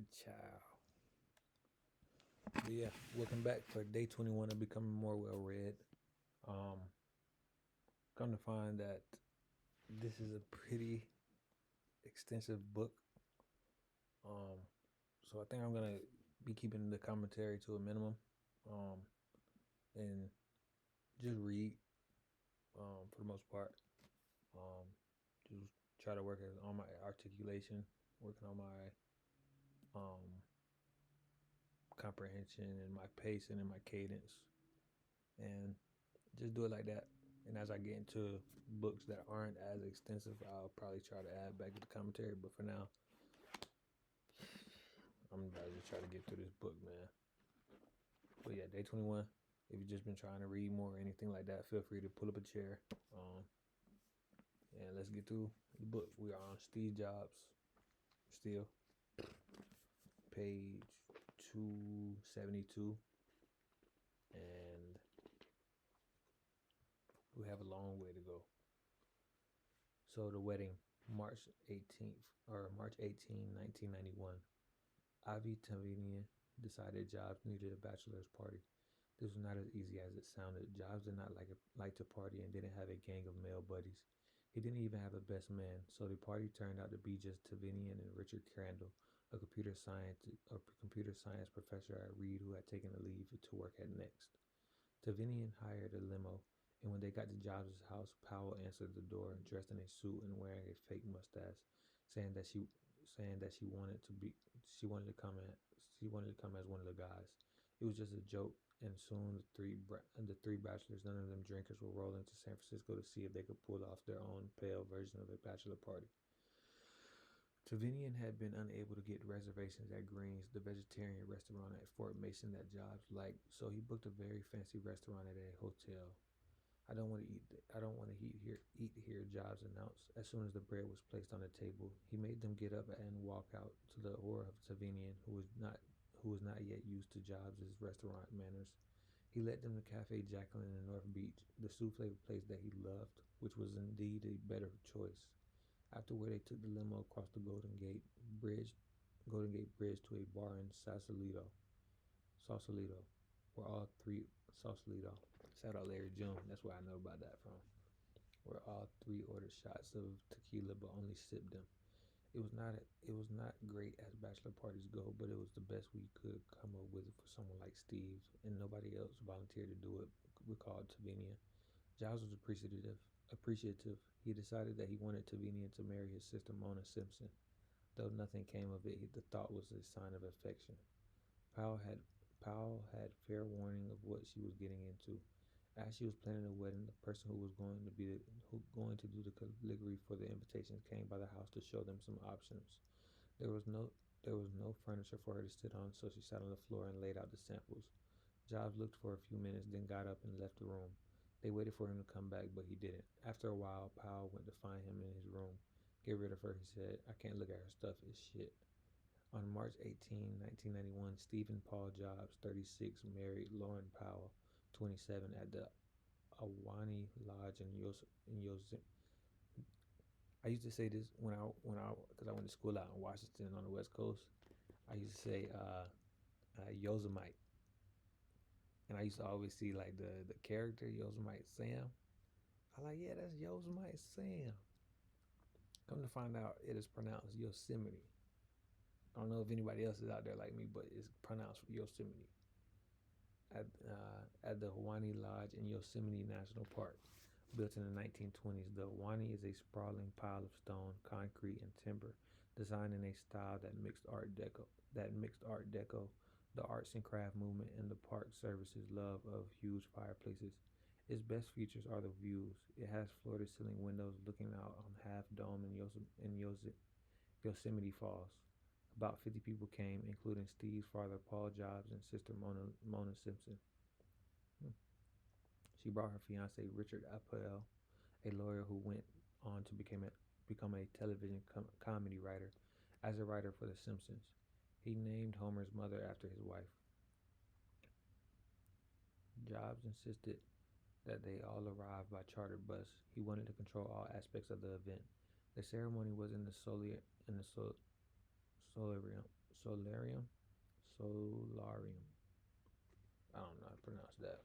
Good child. But yeah, welcome back for day 21 of becoming more well read. Um, Come to find that this is a pretty extensive book. Um, so I think I'm gonna be keeping the commentary to a minimum, um, and just read, for the most part. Um, just try to work on my articulation, working on my um comprehension and my pacing and my cadence, and just do it like that. And as I get into books that aren't as extensive, I'll probably try to add back to the commentary. But for now, I'm about to just try to get through this book, man. But yeah, day 21. If you've just been trying to read more or anything like that, feel free to pull up a chair. And let's get through the book. We are on Steve Jobs, still, page 272. And we have a long way to go. So the wedding, March 18th, or March 18, 1991. Avi Tavinian decided Jobs needed a bachelor's party. This was not as easy as it sounded. Jobs did not like to party and didn't have a gang of male buddies. He didn't even have a best man, so the party turned out to be just Tavinian and Richard Crandall, a computer science professor at Reed who had taken a leave to work at Next. Tavinian hired a limo, and when they got to Jobs' house, Powell answered the door, dressed in a suit and wearing a fake mustache, saying that she wanted to come as one of the guys. It was just a joke, and soon the three bachelors, none of them drinkers, were rolling to San Francisco to see if they could pull off their own pale version of a bachelor party. Tavinian had been unable to get reservations at Green's, the vegetarian restaurant at Fort Mason that Jobs liked, so he booked a very fancy restaurant at a hotel. I don't want to eat here, Jobs announced. As soon as the bread was placed on the table, he made them get up and walk out to the horror of Tavinian, who was not yet used to Jobs' restaurant manners. He led them to Cafe Jacqueline in North Beach, the souffle place that he loved, which was indeed a better choice. Afterward, they took the limo across the Golden Gate Bridge to a bar in Sausalito, where all three Sausalito. Shout out Larry June. That's where I know about that from. Where all three ordered shots of tequila, but only sipped them. It was not great as bachelor parties go, but it was the best we could come up with for someone like Steve, and nobody else volunteered to do it. Recalled Tavinia. Giles was appreciative. He decided that he wanted Tavinia to marry his sister Mona Simpson. Though nothing came of it, the thought was a sign of affection. Powell had Powell had fair warning of what she was getting into. As she was planning the wedding, the person who going to do the calligraphy for the invitations came by the house to show them some options. There was no there was no furniture for her to sit on, so she sat on the floor and laid out the samples. Jobs looked for a few minutes, then got up and left the room. They waited for him to come back, but he didn't. After a while, Powell went to find him in his room. Get rid of her, he said. I can't look at her stuff. It's shit. On March 18, 1991, Stephen Paul Jobs, 36, married Lauren Powell, 27, at the Awani Lodge in Yosemite. I used to say this because I went to school out in Washington on the West Coast. I used to say Yosemite, and I used to always see like the character Yosemite Sam. I like, yeah, that's Yosemite Sam. Come to find out, it is pronounced Yosemite. I don't know if anybody else is out there like me, but it's pronounced Yosemite. At the Ahwahnee Lodge in Yosemite National Park. Built in the 1920s, the Ahwahnee is a sprawling pile of stone, concrete, and timber, designed in a style that mixed Art Deco, the arts and craft movement, and the Park Service's love of huge fireplaces. Its best features are the views. It has floor-to-ceiling windows looking out on Half Dome in Yosemite Falls. About 50 people came, including Steve's father, Paul Jobs, and sister Mona Simpson. Hmm. She brought her fiance, Richard Appel, a lawyer who went on to become a television comedy writer, as a writer for The Simpsons. He named Homer's mother after his wife. Jobs insisted that they all arrive by chartered bus. He wanted to control all aspects of the event. The ceremony was in the solarium, Solarium, Solarium. I don't know how to pronounce that.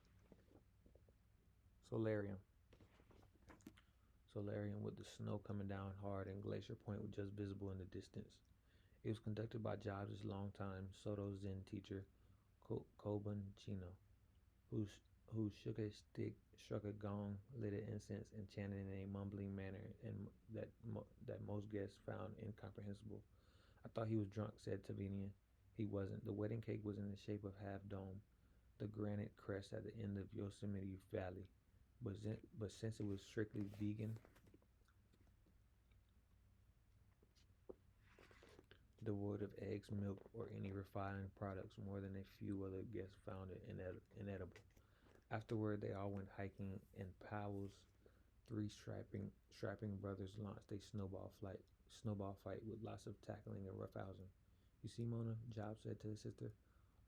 Solarium, Solarium with the snow coming down hard and Glacier Point was just visible in the distance. It was conducted by Jobs' longtime Soto Zen teacher, Koban Chino, who, who shook a stick, struck a gong, lit an incense, and chanted in a mumbling manner that most guests found incomprehensible. I thought he was drunk, said Tavinian. He wasn't. The wedding cake was in the shape of half dome, the granite crest at the end of Yosemite Valley. But since it was strictly vegan, devoid of eggs, milk, or any refined products, more than a few other guests found it inedible. Afterward, they all went hiking, and Powell's three strapping brothers launched a snowball fight with lots of tackling and roughhousing. You see, Mona, Job said to his sister,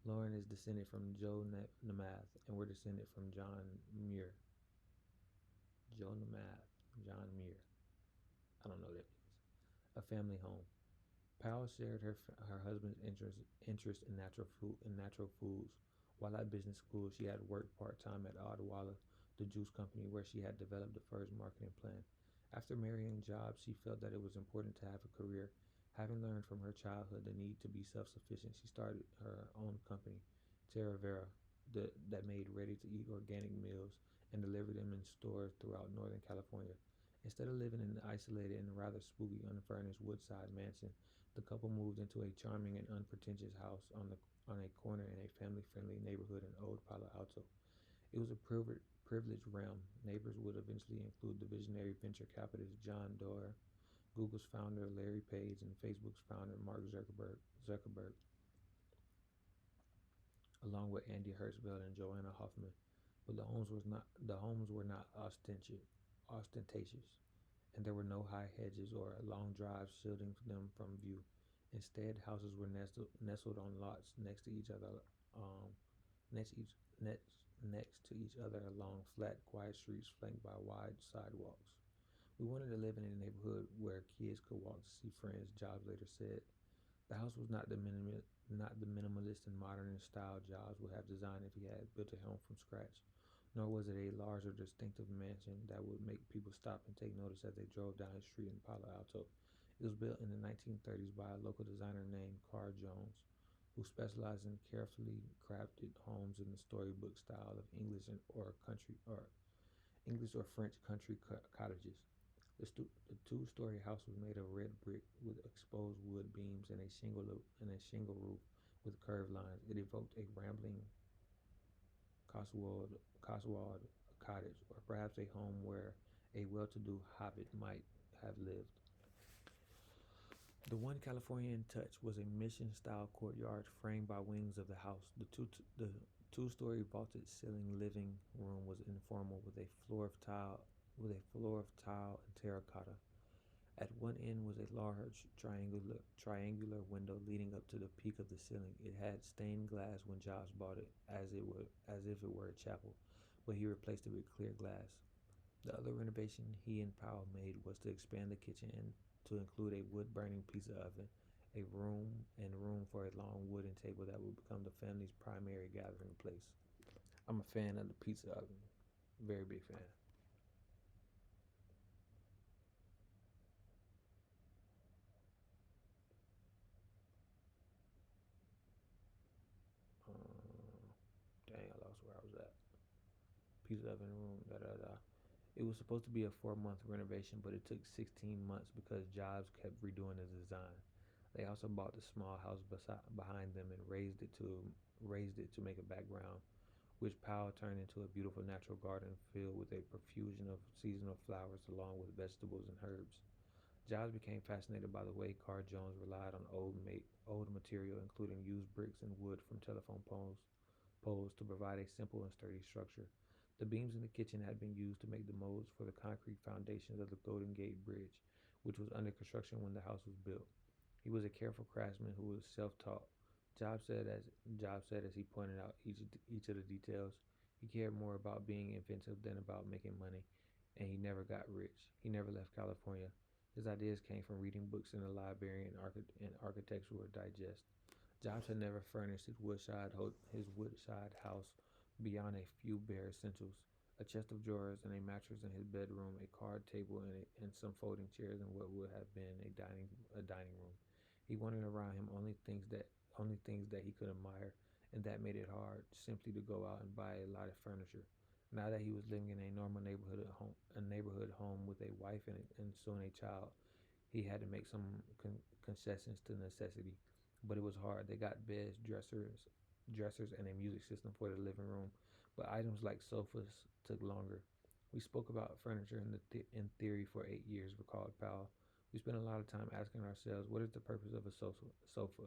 Lauren is descended from Joe Namath, and we're descended from John Muir. Joe Namath, John Muir. I don't know what that means. A family home. Powell shared her husband's interest in natural foods. While at business school, she had worked part time at Odwalla, the juice company where she had developed the first marketing plan. After marrying Jobs, she felt that it was important to have a career. Having learned from her childhood the need to be self-sufficient, she started her own company, Terra Vera, that made ready-to-eat organic meals and delivered them in stores throughout Northern California. Instead of living in an isolated and rather spooky, unfurnished woodside mansion, the couple moved into a charming and unpretentious house on a corner in a family-friendly neighborhood in Old Palo Alto. It was a privileged realm. Neighbors would eventually include the visionary venture capitalist John Doerr, Google's founder Larry Page, and Facebook's founder Mark Zuckerberg, along with Andy Hertzfeld and Joanna Hoffman. But the homes were not ostentatious, and there were no high hedges or long drives shielding them from view. Instead, houses were nestled on lots um, next each next to each other along flat, quiet streets flanked by wide sidewalks. We wanted to live in a neighborhood where kids could walk to see friends, Jobs later said. The house was not the minimalist and modern in style Jobs would have designed if he had built a home from scratch, nor was it a large or distinctive mansion that would make people stop and take notice as they drove down his street in Palo Alto. It was built in the 1930s by a local designer named Carr Jones, who specialized in carefully crafted homes in the storybook style of English or French country cottages. The two-story house was made of red brick with exposed wood beams and a shingle roof with curved lines. It evoked a rambling Cotswold cottage, or perhaps a home where a well-to-do hobbit might have lived. The one Californian touch was a mission-style courtyard framed by wings of the house. The two-story vaulted ceiling living room was informal with a floor of tile and terracotta. At one end was a large triangular window leading up to the peak of the ceiling. It had stained glass when Josh bought it, as if it were a chapel, but he replaced it with clear glass. The other renovation he and Powell made was to expand the kitchen and to include a wood-burning pizza oven, a room for a long wooden table that would become the family's primary gathering place. I'm a fan of the pizza oven, very big fan. Um, Dang, I lost where I was at. Pizza oven room, da da da. It was supposed to be a 4 month renovation, but it took 16 months because Jobs kept redoing the design. They also bought the small house behind them and raised it to make a background, which Powell turned into a beautiful natural garden filled with a profusion of seasonal flowers along with vegetables and herbs. Jobs became fascinated by the way Carr Jones relied on old material, including used bricks and wood from telephone poles to provide a simple and sturdy structure. The beams in the kitchen had been used to make the molds for the concrete foundations of the Golden Gate Bridge, which was under construction when the house was built. He was a careful craftsman who was self-taught. Jobs said as he pointed out each of the details, he cared more about being inventive than about making money, and he never got rich. He never left California. His ideas came from reading books in the library and architectural digest. Jobs had never furnished his woodside house beyond a few bare essentials: a chest of drawers and a mattress in his bedroom, a card table, and some folding chairs in what would have been a dining room. He wanted around him only things that he could admire, and that made it hard simply to go out and buy a lot of furniture. Now that he was living in a normal neighborhood home with a wife and soon a child, he had to make some concessions to necessity. But it was hard. They got beds, dressers, and a music system for the living room, but items like sofas took longer. We spoke about furniture in theory for 8 years, recalled Powell. We spent a lot of time asking ourselves, what is the purpose of a sofa?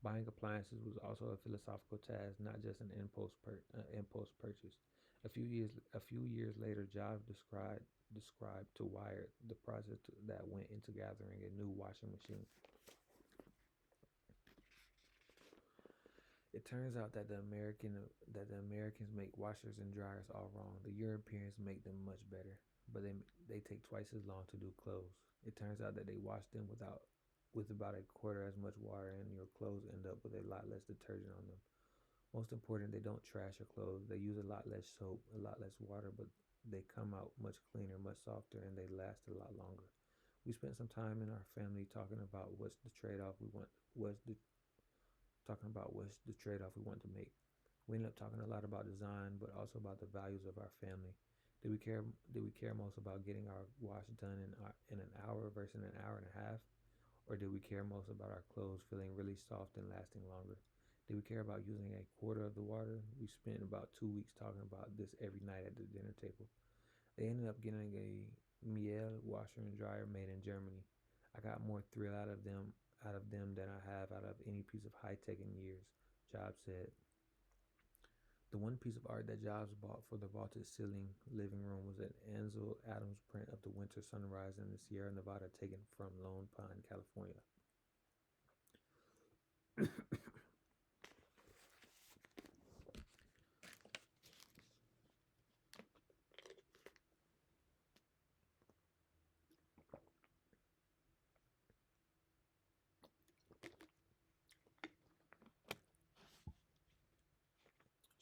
Buying appliances was also a philosophical task, not just an impulse purchase. A few years later, Jobs described to Wired the process that went into gathering a new washing machine. It turns out that the Americans make washers and dryers all wrong. The Europeans make them much better, but they take twice as long to do clothes. It turns out that they wash them with about a quarter as much water, and your clothes end up with a lot less detergent on them. Most important, they don't trash your clothes. They use a lot less soap, a lot less water, but they come out much cleaner, much softer, and they last a lot longer. We spent some time in our family what's the trade-off we want to make. We ended up talking a lot about design, but also about the values of our family. Do we care? Do we care most about getting our wash done in an hour versus an hour and a half, or do we care most about our clothes feeling really soft and lasting longer? Do we care about using a quarter of the water? We spent about 2 weeks talking about this every night at the dinner table. They ended up getting a Miele washer and dryer made in Germany. I got more thrill out of them than I have out of any piece of high tech in years, Jobs said. The one piece of art that Jobs bought for the vaulted ceiling living room was an Ansel Adams print of the winter sunrise in the Sierra Nevada taken from Lone Pine, California.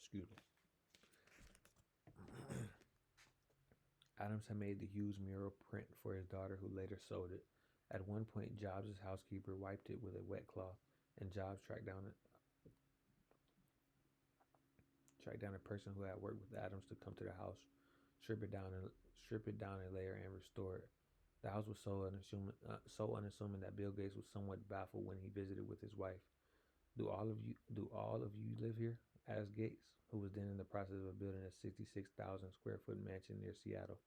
Excuse me. Adams had made the huge mural print for his daughter, who later sold it. At one point, Jobs' housekeeper wiped it with a wet cloth, and Jobs tracked down a person who had worked with Adams to come to the house, strip it down and strip it down a layer and restore it. The house was so unassuming that Bill Gates was somewhat baffled when he visited with his wife. Do all of you live here? Asked Gates, who was then in the process of building a 66,000 square foot mansion near Seattle.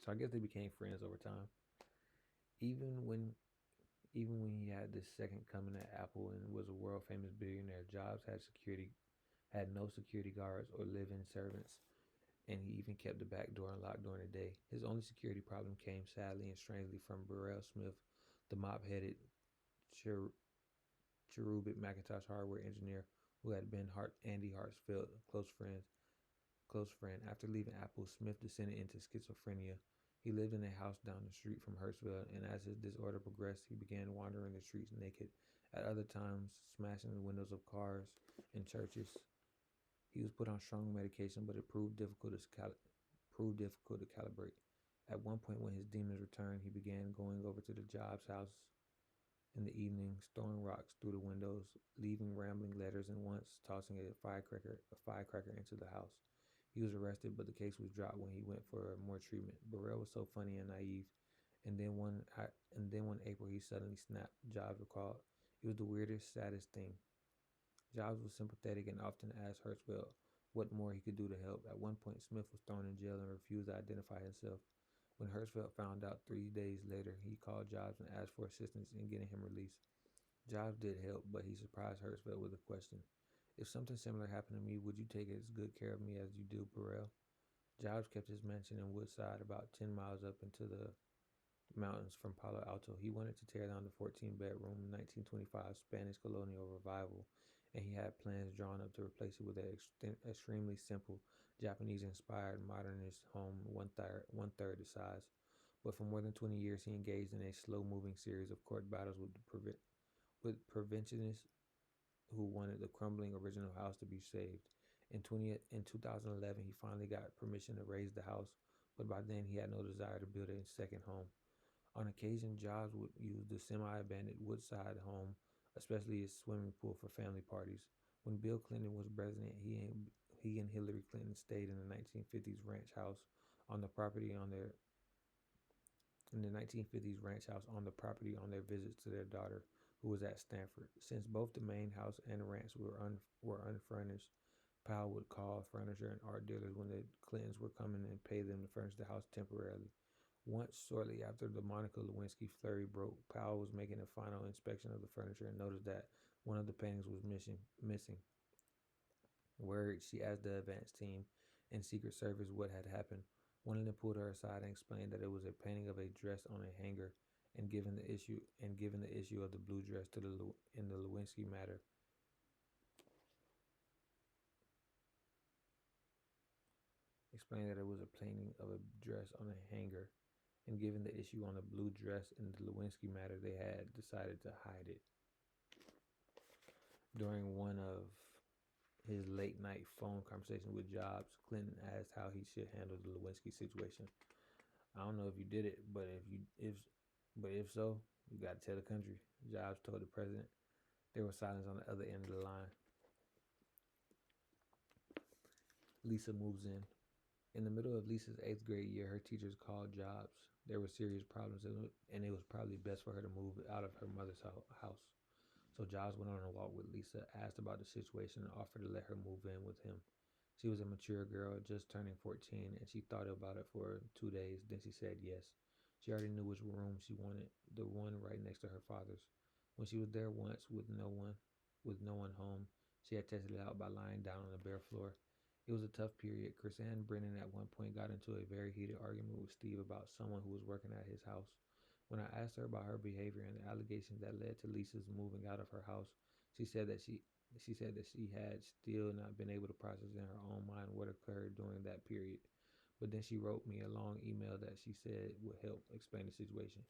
So I guess they became friends over time. Even when even when he had this second coming at Apple and was a world famous billionaire, Jobs had no security guards or live-in servants, and he even kept the back door unlocked during the day. His only security problem came sadly and strangely from Burrell Smith, the mop-headed cher- cherubic Macintosh hardware engineer who had been Andy Hartsfield close friend. After leaving Apple, Smith descended into schizophrenia. He lived in a house down the street from Hertzfeld, and as his disorder progressed, he began wandering the streets naked, at other times smashing the windows of cars and churches. He was put on strong medication, but it proved difficult to calibrate. At one point, when his demons returned, he began going over to the Jobs house in the evenings, throwing rocks through the windows, leaving rambling letters, and once tossing a firecracker into the house. He was arrested, but the case was dropped when he went for more treatment. Burrell was so funny and naive, and then one April he suddenly snapped. Jobs recalled, "It was the weirdest, saddest thing." Jobs was sympathetic and often asked Hertzfeld what more he could do to help. At one point, Smith was thrown in jail and refused to identify himself. When Hertzfeld found out 3 days later, he called Jobs and asked for assistance in getting him released. Jobs did help, but he surprised Hertzfeld with a question. "If something similar happened to me, would you take as good care of me as you do, Burrell?" Jobs kept his mansion in Woodside, about 10 miles up into the mountains from Palo Alto. He wanted to tear down the 14-bedroom 1925 Spanish colonial revival, and he had plans drawn up to replace it with an extremely simple Japanese-inspired modernist home one third the size. But for more than 20 years, he engaged in a slow-moving series of court battles with preventionists who wanted the crumbling original house to be saved. In 2011, he finally got permission to raise the house, but by then he had no desire to build a second home. On occasion, Jobs would use the semi-abandoned Woodside home, especially his swimming pool, for family parties. When Bill Clinton was president, he and Hillary Clinton stayed in the 1950s ranch house on the property on their in the 1950s ranch house on the property on their visits to their daughter, who was at Stanford. Since both the main house and the ranch were unfurnished, Powell would call furniture and art dealers when the Clintons were coming and pay them to furnish the house temporarily. Once, shortly after the Monica Lewinsky flurry broke, Powell was making a final inspection of the furniture and noticed that one of the paintings was missing. Worried, she asked the advance team and Secret Service what had happened. One of them pulled her aside and explained that it was a painting of a dress on a hanger, given the issue of the blue dress in the Lewinsky matter, explained that it was a painting of a dress on a hanger, and given the issue on the blue dress in the Lewinsky matter, they had decided to hide it. During one of his late night phone conversation with Jobs, Clinton asked how he should handle the Lewinsky situation. I don't know if you did it, but if so, you got to tell the country. Jobs told the president. There was silence on the other end of the line. Lisa moves in. In the middle of Lisa's 8th grade year, her teachers called Jobs. There were serious problems, and it was probably best for her to move out of her mother's house. So Jobs went on a walk with Lisa, asked about the situation, and offered to let her move in with him. She was a mature girl, just turning 14, and she thought about it for 2 days. Then she said yes. She already knew which room she wanted, the one right next to her father's. When she was there once with no one home, she had tested it out by lying down on the bare floor. It was a tough period. Chrisanne Brennan at one point got into a very heated argument with Steve about someone who was working at his house. When I asked her about her behavior and the allegations that led to Lisa's moving out of her house, she said that she had still not been able to process in her own mind what occurred during that period. But then she wrote me a long email that she said would help explain the situation.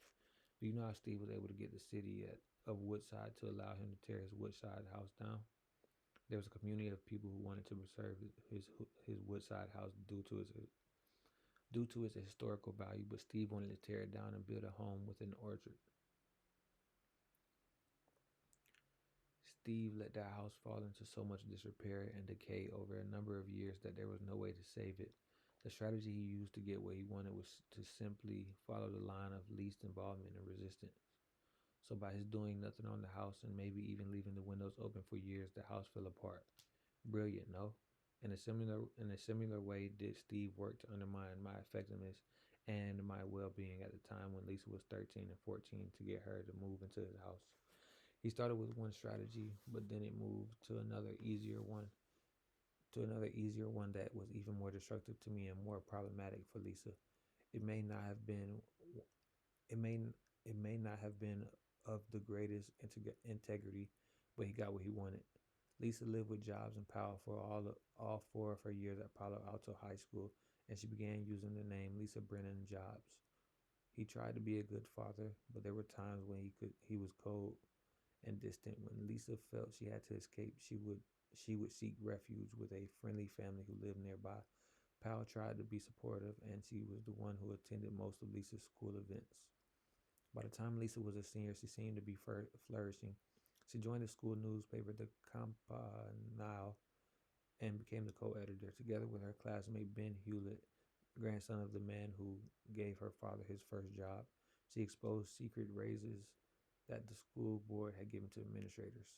Do you know how Steve was able to get the city of Woodside to allow him to tear his Woodside house down? There was a community of people who wanted to preserve his Woodside house due to its historical value, but Steve wanted to tear it down and build a home with an orchard. Steve let that house fall into so much disrepair and decay over a number of years that there was no way to save it. The strategy he used to get what he wanted was to simply follow the line of least involvement and resistance. So by his doing nothing on the house and maybe even leaving the windows open for years, the house fell apart. Brilliant, no? In a similar way did Steve work to undermine my effectiveness and my well-being at the time when Lisa was 13 and 14 to get her to move into his house. He started with one strategy, but then it moved to another easier one that was even more destructive to me and more problematic for Lisa. It may not have been it may it may not have been of the greatest integrity, but he got what he wanted. Lisa lived with Jobs and Powell for all 4 of her years at Palo Alto High School, and she began using the name Lisa Brennan Jobs. He tried to be a good father, but there were times when he was cold and distant. When Lisa felt she had to escape, she would seek refuge with a friendly family who lived nearby. Powell tried to be supportive, and she was the one who attended most of Lisa's school events. By the time Lisa was a senior, she seemed to be flourishing. She joined the school newspaper, the Campanile, and became the co-editor, together with her classmate Ben Hewlett, grandson of the man who gave her father his first job. She exposed secret raises that the school board had given to administrators.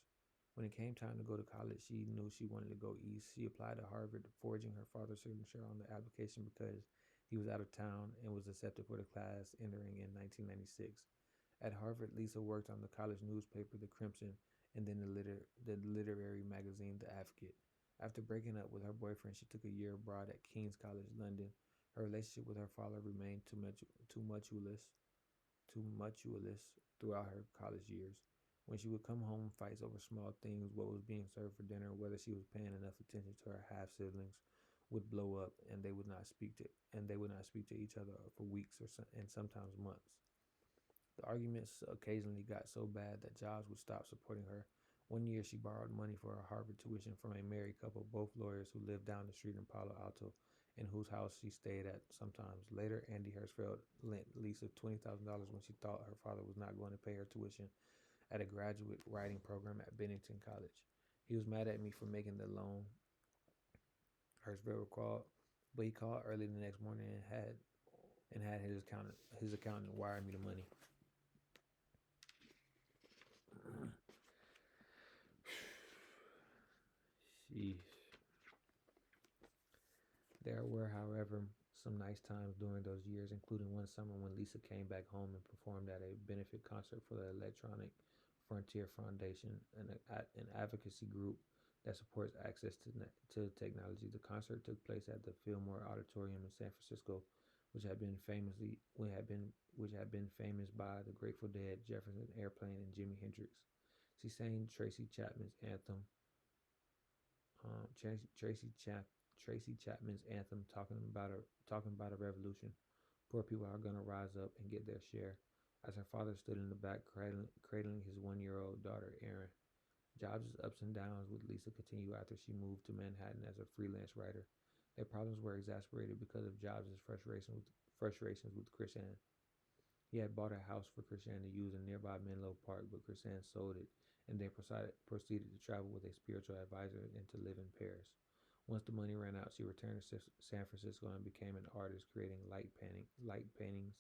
When it came time to go to college, she knew she wanted to go east. She applied to Harvard, forging her father's signature on the application because he was out of town and was accepted for the class entering in 1996. At Harvard, Lisa worked on the college newspaper, The Crimson, and then the literary magazine, The Advocate. After breaking up with her boyfriend, she took a year abroad at King's College London. Her relationship with her father remained tumultuous throughout her college years. When she would come home, fights over small things, what was being served for dinner, whether she was paying enough attention to her half siblings, would blow up, and they would not speak to each other for weeks and sometimes months. The arguments occasionally got so bad that Jobs would stop supporting her. One year, she borrowed money for her Harvard tuition from a married couple, both lawyers who lived down the street in Palo Alto, and whose house she stayed at sometimes. Later, Andy Hirschfeld lent Lisa $20,000 when she thought her father was not going to pay her tuition at a graduate writing program at Bennington College. He was mad at me for making the loan, Hirschfeld recalled, but he called early the next morning and had his accountant wire me the money. Sheesh. There were, however, some nice times during those years, including one summer when Lisa came back home and performed at a benefit concert for the Electronic Frontier Foundation, an advocacy group that supports access to technology. The concert took place at the Fillmore Auditorium in San Francisco, which had been famous by the Grateful Dead, Jefferson Airplane, and Jimi Hendrix. She sang Tracy Chapman's anthem, um, Tracy Chap Tracy Chapman's anthem, talking about a revolution. Poor people are gonna rise up and get their share. As her father stood in the back, cradling his 1-year-old daughter, Erin. Jobs' ups and downs with Lisa continued after she moved to Manhattan as a freelance writer. Their problems were exacerbated because of Jobs' frustrations with Chrisanne. He had bought a house for Chrisanne to use in nearby Menlo Park, but Chrisanne sold it, and they proceeded to travel with a spiritual advisor and to live in Paris. Once the money ran out, she returned to San Francisco and became an artist, creating light paintings,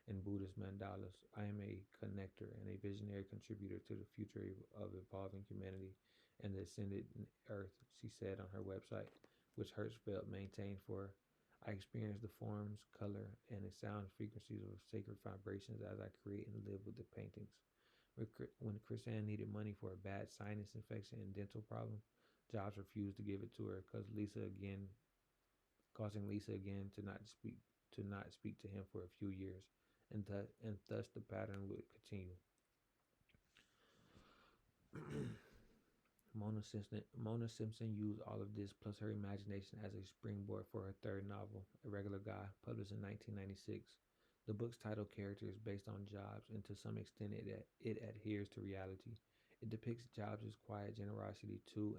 and Buddhist mandalas. I am a connector and a visionary contributor to the future of evolving humanity and the ascended earth, she said on her website, which Hertzfeld maintained for her. I experience the forms, color, and the sound frequencies of sacred vibrations as I create and live with the paintings. When Chrisanne needed money for a bad sinus infection and dental problem, Jobs refused to give it to her, causing Lisa again to not speak to him for a few years, and thus the pattern would continue. Mona Simpson used all of this plus her imagination as a springboard for her third novel, A Regular Guy, published in 1996. The book's title character is based on Jobs, and to some extent it adheres to reality. It depicts Jobs' quiet generosity to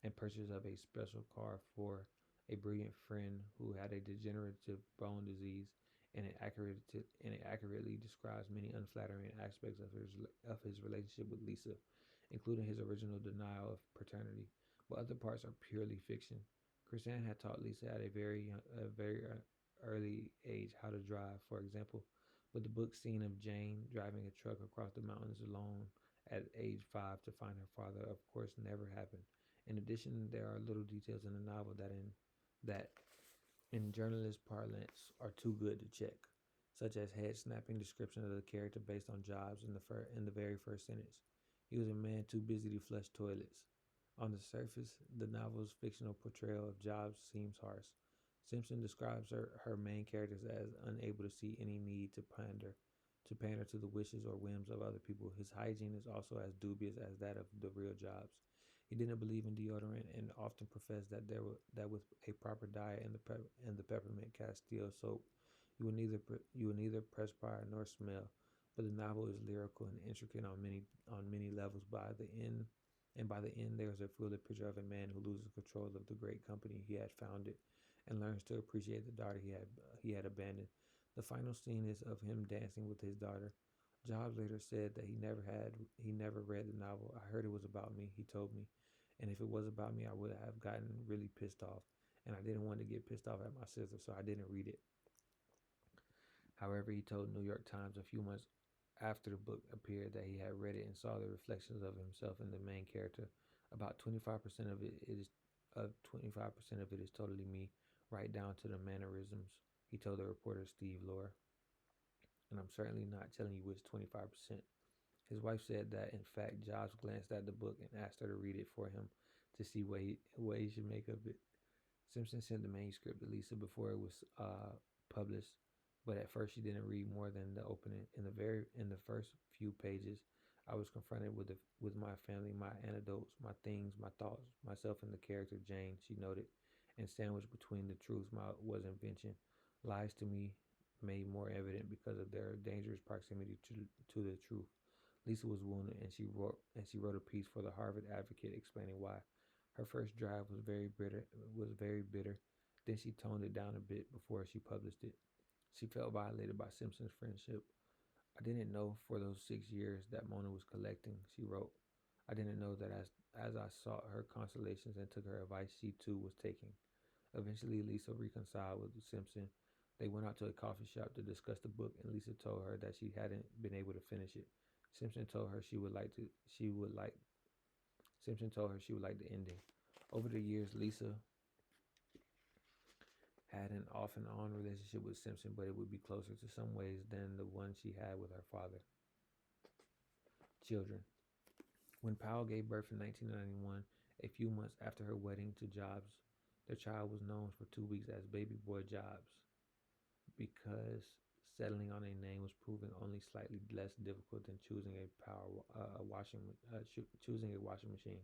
and purchase of a special car for a brilliant friend who had a degenerative bone disease, and it accurately describes many unflattering aspects of his relationship with Lisa, including his original denial of paternity, but other parts are purely fiction. Chrisanne had taught Lisa at a very early age how to drive, for example, but the book scene of Jane driving a truck across the mountains alone at age 5 to find her father, of course, never happened. In addition, there are little details in the novel that in journalist parlance are too good to check, such as head snapping description of the character based on Jobs in the very first sentence. He was a man too busy to flush toilets. On the surface, the novel's fictional portrayal of Jobs seems harsh. Simpson describes her main characters as unable to see any need to pander to the wishes or whims of other people. His hygiene is also as dubious as that of the real Jobs. He didn't believe in deodorant and often professed that with a proper diet and the peppermint Castile soap, you will neither perspire nor smell. But the novel is lyrical and intricate on many levels. By the end, there is a fluid picture of a man who loses control of the great company he had founded and learns to appreciate the daughter he had abandoned. The final scene is of him dancing with his daughter. Jobs later said that he never read the novel. I heard it was about me, he told me. And if it was about me, I would have gotten really pissed off. And I didn't want to get pissed off at my sister, so I didn't read it. However, he told New York Times a few months after the book appeared that he had read it and saw the reflections of himself in the main character. About 25% of it is totally me, right down to the mannerisms, he told the reporter Steve Lohr. And I'm certainly not telling you which 25%. His wife said that, in fact, Jobs glanced at the book and asked her to read it for him to see what he should make of it. Simpson sent the manuscript to Lisa before it was published, but at first she didn't read more than the opening. In the first few pages, I was confronted with my family, my anecdotes, my things, my thoughts, myself, and the character Jane, she noted, and sandwiched between the truth was invention, lies to me, made more evident because of their dangerous proximity to the truth. Lisa was wounded, and she wrote a piece for the Harvard Advocate explaining why. Her first drive was very bitter. Then she toned it down a bit before she published it. She felt violated by Simpson's friendship. I didn't know for those 6 years that Mona was collecting, she wrote. I didn't know that as I sought her consolations and took her advice, she too was taking. Eventually, Lisa reconciled with Simpson. They went out to a coffee shop to discuss the book, and Lisa told her that she hadn't been able to finish it. Simpson told her she would like the ending. Over the years, Lisa had an off and on relationship with Simpson, but it would be closer to some ways than the one she had with her father. Children. When Powell gave birth in 1991, a few months after her wedding to Jobs, their child was known for 2 weeks as Baby Boy Jobs because settling on a name was proving only slightly less difficult than choosing a washing machine.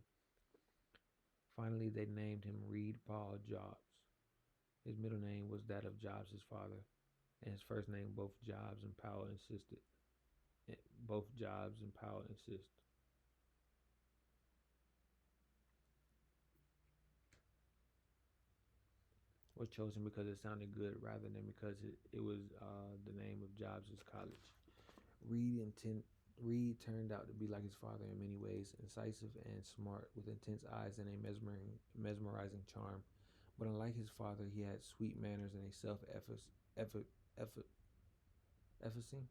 Finally, they named him Reed Paul Jobs. His middle name was that of Jobs' father, and his first name both Jobs and Powell insist. Was chosen because it sounded good rather than because it was the name of Jobs' college. Reed turned out to be like his father in many ways, incisive and smart, with intense eyes and a mesmerizing charm. But unlike his father, he had sweet manners and a efficacy.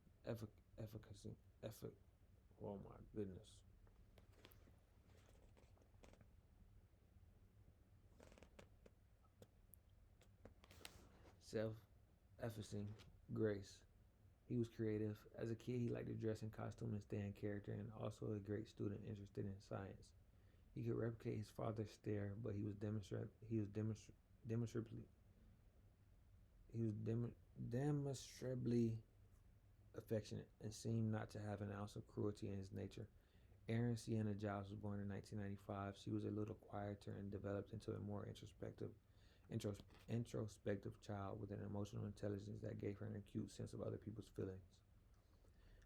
Oh my goodness. Self-efficing grace. He was creative. As a kid, he liked to dress in costume and stay in character, and also a great student interested in science. He could replicate his father's stare, but he was demonstrably affectionate and seemed not to have an ounce of cruelty in his nature. Erin Sienna Jobs was born in 1995. She was a little quieter and developed into a more introspective child with an emotional intelligence that gave her an acute sense of other people's feelings.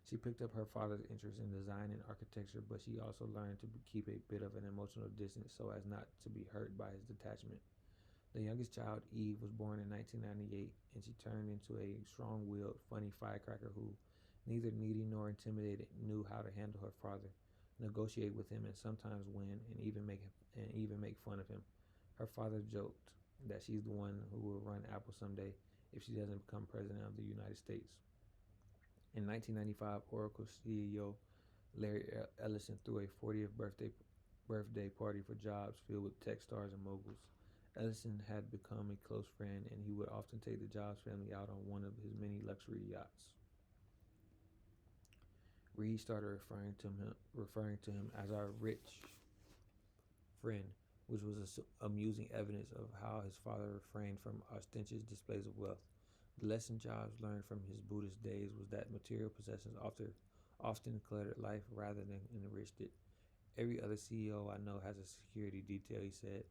She picked up her father's interest in design and architecture, but she also learned to keep a bit of an emotional distance so as not to be hurt by his detachment. The youngest child, Eve, was born in 1998, and she turned into a strong-willed, funny firecracker who, neither needy nor intimidated, knew how to handle her father, negotiate with him, and sometimes win, and even make fun of him. Her father joked that she's the one who will run Apple someday if she doesn't become president of the United States. In 1995, Oracle CEO Larry Ellison threw a 40th birthday party for Jobs filled with tech stars and moguls. Ellison had become a close friend, and he would often take the Jobs family out on one of his many luxury yachts. Reed started referring to him as our rich friend, which was amusing evidence of how his father refrained from ostentatious displays of wealth. The lesson Jobs learned from his Buddhist days was that material possessions often cluttered life rather than enriched it. Every other CEO I know has a security detail, he said.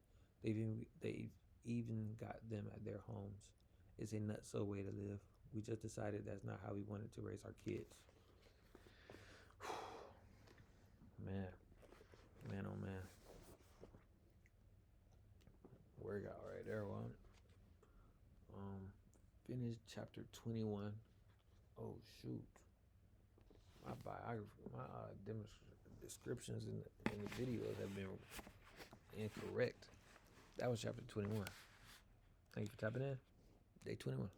They've even got them at their homes. It's a nutso way to live. We just decided that's not how we wanted to raise our kids. Man, man, oh man. Workout right there, wasn't it? Finished chapter 21. Oh shoot, my biography, my descriptions in the videos have been incorrect. That was chapter 21. Thank you for tapping in. Day 21.